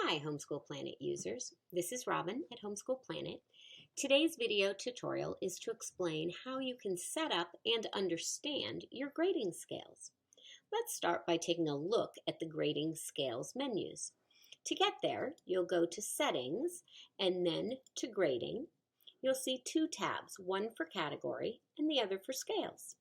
Hi, Homeschool Planet users. This is Robin at Homeschool Planet. Today's video tutorial is to explain how you can set up and understand your grading scales. Let's start by taking a look at the grading scales menus. To get there, you'll go to Settings and then to Grading. You'll see two tabs, one for category and the other for scales.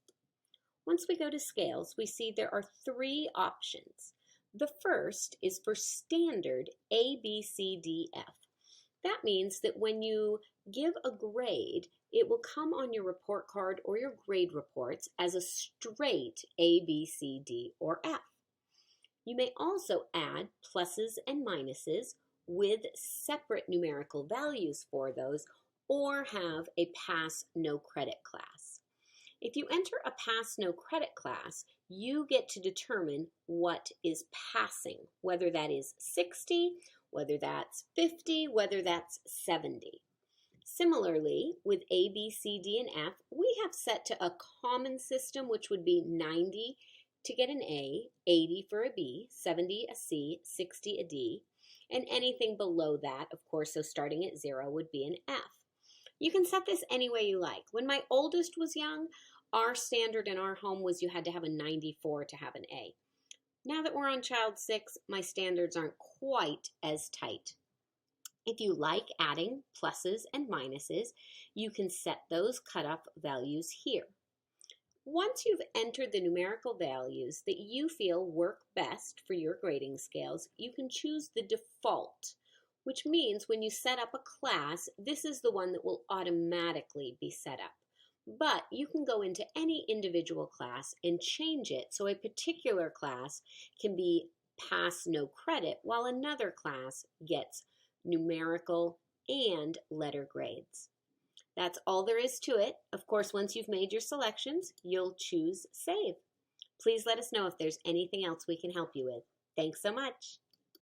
Once we go to scales, we see there are three options. The first is for standard A, B, C, D, F. That means that when you give a grade, it will come on your report card or your grade reports as a straight A, B, C, D, or F. You may also add pluses and minuses with separate numerical values for those or have a pass no credit class. If you enter a pass no credit class, you get to determine what is passing, whether that is 60, whether that's 50, whether that's 70. Similarly, with A, B, C, D, and F, we have set to a common system, which would be 90 to get an A, 80 for a B, 70 a C, 60 a D, and anything below that, of course, so starting at 0 would be an F. You can set this any way you like. When my oldest was young, our standard in our home was you had to have a 94 to have an A. Now that we're on child 6, my standards aren't quite as tight. If you like adding pluses and minuses, you can set those cutoff values here. Once you've entered the numerical values that you feel work best for your grading scales, you can choose the default, which means when you set up a class, this is the one that will automatically be set up. But you can go into any individual class and change it so a particular class can be pass no credit while another class gets numerical and letter grades. That's all there is to it. Of course, once you've made your selections, you'll choose Save. Please let us know if there's anything else we can help you with. Thanks so much.